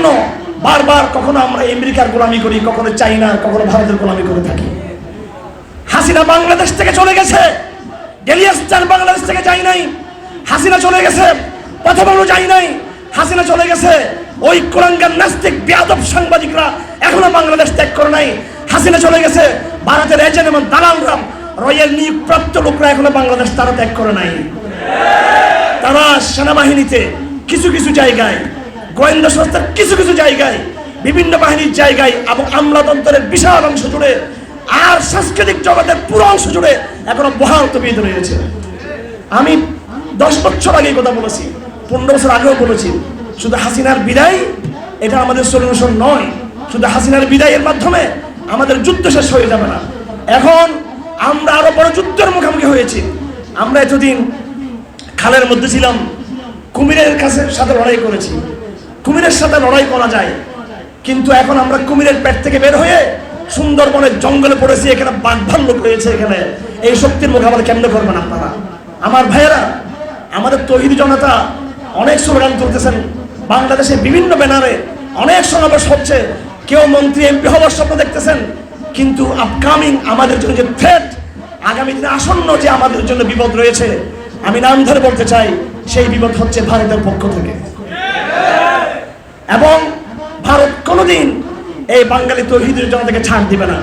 জন্য বারবার কখনো আমরা আমেরিকার গোলামি করি, কখনো চাইনার, কখনো ভারতের গোলামি করে থাকি। হাসিনা বাংলাদেশ থেকে চলে গেছে, ডেলিয়াস চান বাংলাদেশ থেকে যাই নাই। হাসিনা চলে গেছে, পথবাবু যাই নাই। হাসিনা চলে গেছে, ওই কোরআনগার নাস্তিক বেয়াদব সাংবাদিকরা এখনো বাংলাদেশ ত্যাগ করে নাই। হাসিনা চলে গেছে, ভারতের এজেন্ট এবং দালালরা, রয়েল নিয়োগপ্রাপ্ত লোকরা এখনো বাংলাদেশ তারা ত্যাগ করে নাই। তারা সেনাবাহিনীতে কিছু কিছু জায়গায়, গোয়েন্দা সংস্থার কিছু কিছু জায়গায়, বিভিন্ন বাহিনীর জায়গায় এবং আমলাতন্ত্রের বিশাল অংশ জুড়ে আর সাংস্কৃতিক জগতের পুরো অংশ জুড়ে এখনো বহাল তবিয়ত রয়েছে। আমি 10 বছর আগে কথা বলেছি, 15 বছর আগেও বলেছি, শুধু হাসিনার বিদায় এটা আমাদের সলিউশন নয়। শুধু হাসিনার বিদায়ের মাধ্যমে আমাদের যুদ্ধ শেষ হয়ে যাবে না। এখন আমরা আরো বড় যুদ্ধের মুখোমুখি হয়েছি। আমরা এতদিন খালের মধ্যে ছিলাম, কুমিরের সাথে লড়াই করেছি। কুমিরের সাথে লড়াই করা যায়, কিন্তু এখন আমরা কুমিরের পেট থেকে বের হয়ে সুন্দরবনের জঙ্গলে পড়েছি, এখানে বাঘ ভাল্লুক রয়েছে। এখানে এই শক্তির মোকাবেলা কেমনে করবেন আপনারা? আমার ভাইয়েরা, আমাদের তৌহিদি জনতা অনেক স্লোগান তুলতেছেন, বাংলাদেশে বিভিন্ন ব্যানারে অনেক সমাবেশ হচ্ছে, কেউ মন্ত্রী এমপি হওয়ার স্বপ্ন দেখতেছেন, কিন্তু আপকামিং আমাদের জন্য যে থ্রেট, আগামী দিনে আসন্ন যে আমাদের জন্য বিপদ রয়েছে, আমি নাম ধরে বলতে চাই, সেই বিপদ হচ্ছে ভারতের পক্ষ থেকে। এবং ভারত কোনোদিন এই বাঙালি তৌহিদের জনতাকে ছাড় দিবে না।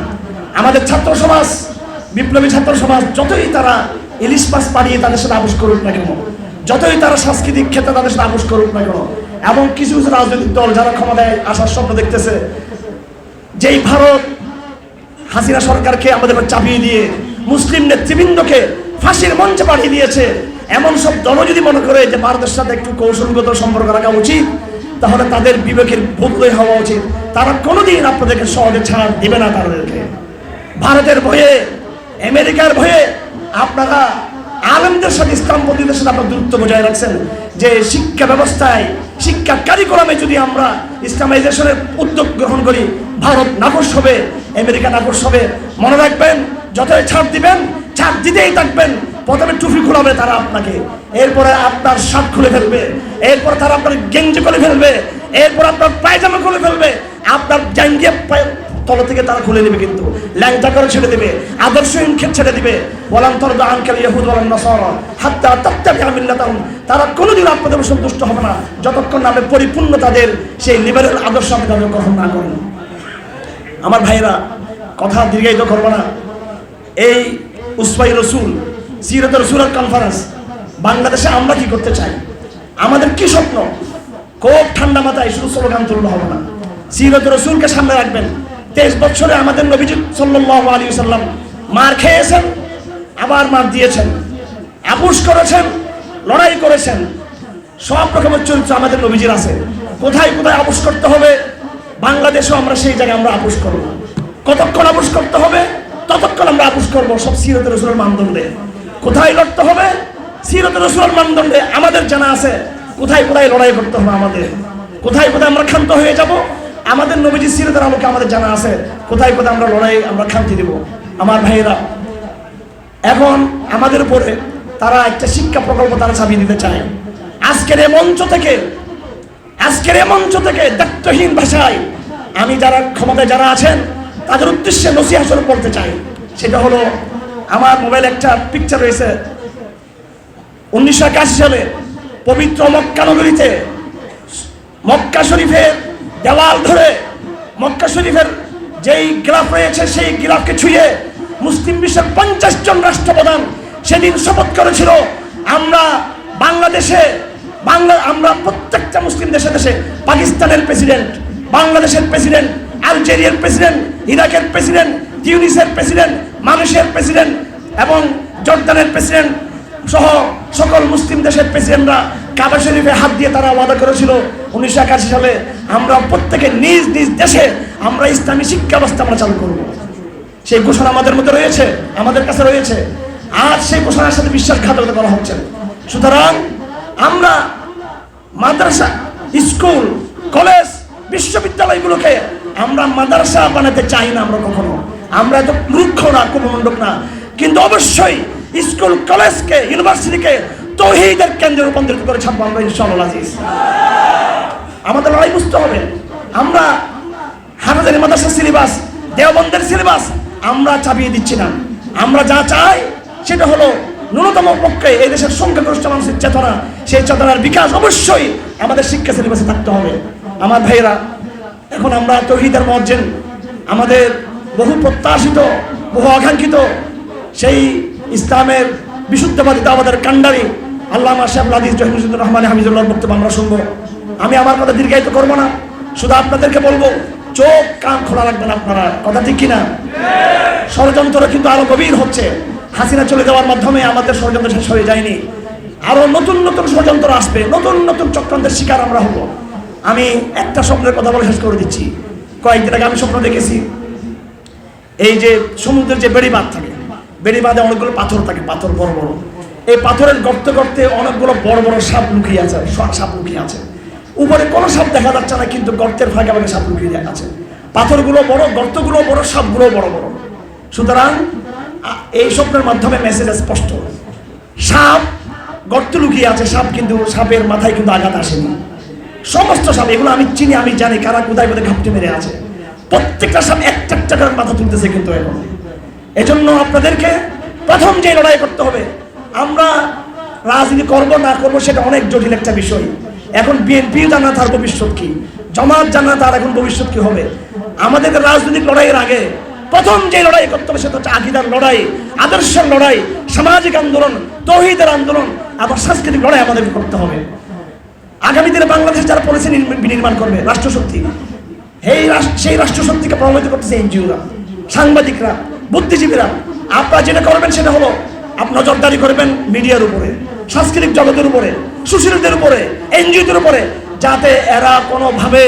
আমাদের ছাত্র সমাজ, বিপ্লবী ছাত্র সমাজ যতই তারা ইলিশ মাছ পাড়িয়ে তাদের সাথে আপোষ করুক না কেন, যতই তারা সাংস্কৃতিক ক্ষেত্রে তাদের সাথে আপোষ করুক না কেন, এবং কিছু কিছু রাজনৈতিক দল যারা ক্ষমতায় আসার স্বপ্ন দেখতেছে, যেই ভারত হাসিনা সরকারকে আমাদের চাপিয়ে দিয়ে মুসলিম নেতৃবৃন্দকে ফাঁসির মঞ্চে পাঠিয়ে দিয়েছে, এমন সব দল যদি মনে করে যে ভারতের সাথে একটু কৌশলগত সম্পর্ক রাখা উচিত, তাহলে তাদের বিবেকের বোধোদয় হওয়া উচিত। তারা কোনোদিন আপনাদেরকে সহজে ছাড় দিবে না। তাদেরকে ভারতের ভয়ে, আমেরিকার ভয়ে আপনারা আলেমদের সাথে, ইসলামপন্থীদের সাথে আপনারা দূরত্ব বজায় রাখছেন। যে শিক্ষা ব্যবস্থায়, শিক্ষা কারিকুলামে যদি আমরা ইসলামাইজেশনের উদ্যোগ গ্রহণ করি, ভারত নাকশ হবে, আমেরিকা নাকশ হবে। মনে রাখবেন, যতই ছাড় দিবেন, ছাড় দিতেই থাকবেন। প্রথমে টুপি খোলাবে তারা আপনাকে, এরপরে আপনার শার্ট খুলে ফেলবে, এরপর তারা আপনার গেঞ্জি খুলে ফেলবে, এরপর আপনার পায়জামা খুলে ফেলবে, আপনার জাঙ্গিয়া তল থেকে তারা খুলে নেবে, কিন্তু ল্যাংটা করে ছেড়ে দেবে, আদর্শহীন ছেড়ে দিবে। ওয়ালান তারদা আনকাল ইয়াহুদ ওয়ালান নাসারা হাত্তা তাত্তাবিআ মিল্লাতাহুম। তারা কোনোদিন আপনাদের সন্তুষ্ট হবে না যতক্ষণ না আপনি পরিপূর্ণ তাদের সেই লিবারেল আদর্শ আপনি তাদের গ্রহণ না করেন। আমার ভাইয়েরা, কথা দীর্ঘায়িত করবো না। এই উসওয়ায়ে রাসূল, সিরাত রাসূলের কনফারেন্স, বাংলাদেশে আমরা কি করতে চাই, আমাদের কি স্বপ্ন, খুব ঠান্ডা মাথায় শুধু স্লোগান তুললে হবে না। সিরাত রাসূলকে সামনে রাখবেন। 23 বছরে আমাদের নবীজি সাল্লাল্লাহু আলাইহি ওয়াসাল্লাম মার খেয়েছেন, আবার মার দিয়েছেন, আপোষ করেছেন, লড়াই করেছেন। সব রকমের চরিত্র আমাদের নবীজির আছে। কোথায় কোথায় আপোষ করতে হবে, বাংলাদেশেও আমরা সেই জায়গায় আমরা আপোষ করব। কতক্ষণ আপোষ করতে হবে, ততক্ষণ আমরা আপোষ করবো, সব সিরাত রাসূলের মানদণ্ডে। কোথায় লড়তে হবে, সিরাত রাসূলের মানদণ্ডে আমাদের জানা আছে। কোথায় কোথায় লড়াই করতে হবে আমাদের, কোথায় কোথায় আমরা ক্ষান্ত হয়ে যাব, আমাদের নবীজি সিরাতের আলোকে আমাদের জানা আছে। কোথায় কোথায় আমরা লড়াই, আমরা ক্ষান্তি দেব। আমার ভাইয়েরা, এখন আমাদের উপরে তারা একটা শিক্ষা প্রকল্প তারা চাপিয়ে দিতে চায়। আজকের এই মঞ্চ থেকে দায়িত্বহীন ভাষায় আমি যারা ক্ষমতায় যারা আছেন তাদের উদ্দেশ্যে নসিহত স্বরূপ বলতে চাই। সেটা হলো, আমার মোবাইলে একটা পিকচার রয়েছে, 1981 সালে পবিত্র মক্কা নগরীতে মক্কা শরীফের দেওয়াল ধরে, মক্কা শরীফের যেই গ্রাফ রয়েছে সেই গ্রাফকে ছুঁয়ে মুসলিম বিশ্বের 50 জন রাষ্ট্রপ্রধান সেদিন শপথ করেছিল, আমরা বাংলাদেশে, আমরা প্রত্যেকটা মুসলিম দেশে দেশে, পাকিস্তানের প্রেসিডেন্ট, বাংলাদেশের প্রেসিডেন্ট, আলজেরিয়ার প্রেসিডেন্ট, ইরাকের প্রেসিডেন্ট, তিউনিসের প্রেসিডেন্ট, মালয়েশিয়ার প্রেসিডেন্ট এবং জর্দানের প্রেসিডেন্ট সহ সকল মুসলিম দেশের প্রেসিডেন্টরা কাবা শরীফে হাত দিয়ে তারা ওয়াদা করেছিল 1981 সালে আমরা প্রত্যেকে নিজ নিজ দেশে আমরা ইসলামী শিক্ষা ব্যবস্থা আমরা চালু করব। সেই ঘোষণা আমাদের মধ্যে রয়েছে, আমাদের কাছে রয়েছে। আজ সেই ঘোষণার সাথে বিশ্বাসঘাতকতা করা হচ্ছে। সুতরাং আমরা মাদ্রাসা, স্কুল, কলেজ, বিশ্ববিদ্যালয়গুলোকে আমরা মাদ্রাসা বানাতে চাই না। আমরা কখনো, আমরা এত মূর্খ না, কুমণ্ডক না, কিন্তু অবশ্যই স্কুল, কলেজকে, ইউনিভার্সিটিকে তৌহিদের কেন্দ্রে রূপান্তরিত করে ছাড়বো আমরা ইনশাআল্লাহ আজিজ। আমাদের লড়াই বুঝতে হবে, আমরা হাফেজানি মাদ্রাসার সিলেবাস, দেওবন্দের সিলেবাস আমরা চাপিয়ে দিচ্ছি না। আমরা যা চাই সেটা হলো ন্যূনতম পক্ষে এই দেশের সংখ্যাগরিষ্ঠ মানুষের চেতনা, সেই চেতনার বিকাশ অবশ্যই আমাদের শিক্ষা সিলেবাসে থাকতে হবে। আমার ভাইয়েরা, এখন আমরা তৌহিদের মুয়াজ্জিন, আমাদের বহু প্রত্যাশিত, বহু আকাঙ্ক্ষিত সেই ইসলামের বিশুদ্ধবাদী দাওয়াতের কান্ডারি আল্লামা শেখ হাদিস জহিরুদ্দিন রহমান হাফিজুল্লাহর বক্তব্য আমরা শুনবো। আমি আমার কথা দীর্ঘায়িত করবো না, শুধু আপনাদেরকে বলবো চোখ কান খোলা রাখবেন আপনারা, কথা ঠিক কিনা? ষড়যন্ত্র কিন্তু আরো গভীর হচ্ছে। হাসিনা চলে যাওয়ার মাধ্যমে আমাদের ষড়যন্ত্র শেষ হয়ে যায়নি, আরো নতুন নতুন ষড়যন্ত্র আসবে, নতুন নতুন চক্রান্তের শিকার আমরা হব। আমি একটা স্বপ্নের কথা বলে শেষ করে দিচ্ছি। কয়েকদিন আগে আমি স্বপ্ন দেখেছি, এই যে সমুদ্রের যে বেড়িবাঁধ থাকে, বেড়িবাঁধে অনেকগুলো পাথর থাকে, পাথর বড় বড়। এই পাথরের গর্তে গর্তে অনেকগুলো বড় বড় সাপ লুকিয়ে আছে, সাপ লুকিয়ে আছে। উপরে কোনো সাপ দেখা যাচ্ছে না, কিন্তু গর্তের ফাঁকে ফাঁকে সাপ লুকিয়ে আছে। পাথরগুলো বড়, গর্তগুলো বড়, সাপগুলো বড় বড়। সুতরাং এই স্বপ্নের মাধ্যমে মেসেজ স্পষ্ট, সাপ গর্ত লুকিয়ে আছে, সাপ কিন্তু সাপের মাথায় কিন্তু আঘাত আসেনি। সমস্ত সাপ, এগুলো আমি চিনি, আমি জানি কারা কোথায় কোথায় ঘাপটি মেরে আছে। প্রত্যেকটা সাপ একটা একটা করে মাথা তুলতেছে কিন্তু এখন। এজন্য আপনাদেরকে প্রথম যে লড়াই করতে হবে, আমরা রাজনীতি করবো না করবো সেটা অনেক জটিল একটা বিষয়। এখন বিএনপি জানা তার ভবিষ্যৎ কি, জামাত জানা তার এখন ভবিষ্যৎ কি হবে। আমাদেরকে রাজনৈতিক লড়াইয়ের আগে প্রথম যে লড়াই করতে হবে সেটা হচ্ছে আকীদার লড়াই, আদর্শের লড়াই, সামাজিক আন্দোলন, তৌহিদের আন্দোলন, আবার সাংস্কৃতিক লড়াই আমাদেরকে করতে হবে। আগামী দিনে বাংলাদেশ যারা পলিসি বিনির্মাণ করবে, রাষ্ট্রশক্তি, সেই রাষ্ট্রশক্তিকে প্রভাবিত করতেছে এনজিওরা, সাংবাদিকরা, বুদ্ধিজীবীরা। আপনারা যেটা করবেন সেটা হলো আপনি নজরদারি করবেন মিডিয়ার উপরে, সাংস্কৃতিক জগতের উপরে, সুশীলদের উপরে, এনজিওদের উপরে, যাতে এরা কোনোভাবে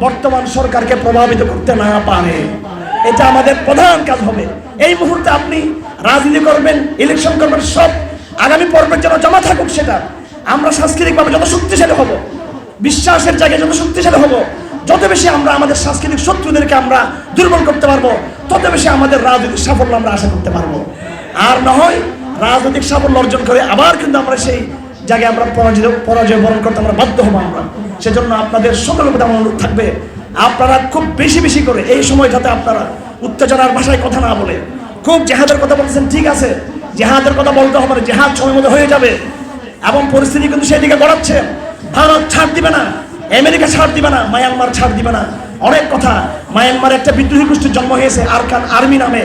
বর্তমান সরকারকে প্রভাবিত করতে না পারে। এটা আমাদের প্রধান কাজ হবে। এই মুহূর্তে আপনি রাজনীতি করবেন, ইলেকশন করবেন, সব আগামী পর্বের জন্য জমা থাকুক। সেটা আমরা সাংস্কৃতিকভাবে যত শক্তিশালী হব, বিশ্বাসের জায়গায় যত শক্তিশালী হব, যত বেশি আমরা আমাদের সাংস্কৃতিক শত্রুদেরকে আমরা দুর্বল করতে পারবো, তত বেশি আমাদের রাজনৈতিক সাফল্য আমরা আশা করতে পারবো। আর না হয় রাজনৈতিক সাফল্য অর্জন করে আবার কিন্তু আমরা সেই জায়গায় আমরা পরাজয় বরণ করতে আমরা বাধ্য হবো। আমরা সেজন্য আপনাদের সকলের প্রতি আমার অনুরোধ থাকবে, আপনারা খুব বেশি বেশি করে এই সময় যাতে আপনারা উত্তেজনার ভাষায় কথা না বলে, খুব জেহাদের কথা বলতেছেন, ঠিক আছে, জেহাদের কথা বলতে হবে না, জেহাদ সময় মতো হয়ে যাবে এবং পরিস্থিতি কিন্তু সেই দিকে গড়াচ্ছে। ভারত ছাড় দিবে না, আমেরিকা ছাড় দিবে না, মায়ানমার ছাড় দিবে না। অনেক কথা, মায়ানমার একটা বিদ্রোহী গোষ্ঠীর জন্ম হয়েছে আরকান আর্মি নামে,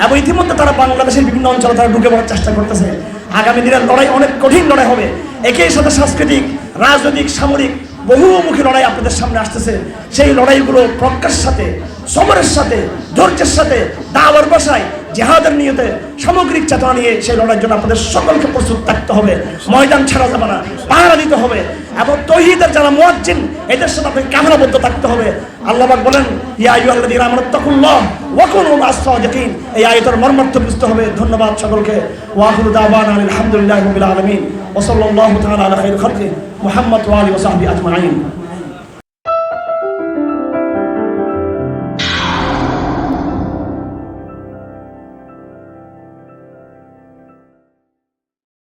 এবং ইতিমধ্যে তারা বাংলাদেশের বিভিন্ন অঞ্চলে তারা ঢুকে পড়ার চেষ্টা করতেছে। আগামী দিনের লড়াই অনেক কঠিন লড়াই হবে। একই সাথে সাংস্কৃতিক, রাজনৈতিক, সামরিক বহুমুখী লড়াই আপনাদের সামনে আসতেছে। সেই লড়াইগুলো প্রজ্ঞার সাথে, সমরের সাথে, ধৈর্যের সাথে, দাওয়ার ভাষায়, জিহাদের নিয়তে, সামগ্রিক চেতনা নিয়ে সেই লড়াইয়ের জন্য আপনাদের সকলকে প্রস্তুত থাকতে হবে। ময়দান ছাড়া যাবে না, পাহারা দিতে হবে, এবং তৌহিদের যারা মুয়াজ্জিন এদের সাথে আপনাকে ক্যামেরাবদ্ধ থাকতে হবে। আল্লাহ পাক বলেন, ইয়া আইয়ুহাল্লাযীনা আমানু তাকুল্লাহ ওয়া কুনু মা'আস সাদিকিন। এই আয়াতের মর্মার্থ বুঝতে হবে। ধন্যবাদ সকলকে। ওয়া আখিরু দাওয়ানা আলহামদুলিল্লাহি রাব্বিল আলামিন ওয়া সাল্লাল্লাহু তাআলা আলা খায়রি খালকি মুহাম্মদ ওয়া আলিহি ওয়া সাহবিহি আজমাইন।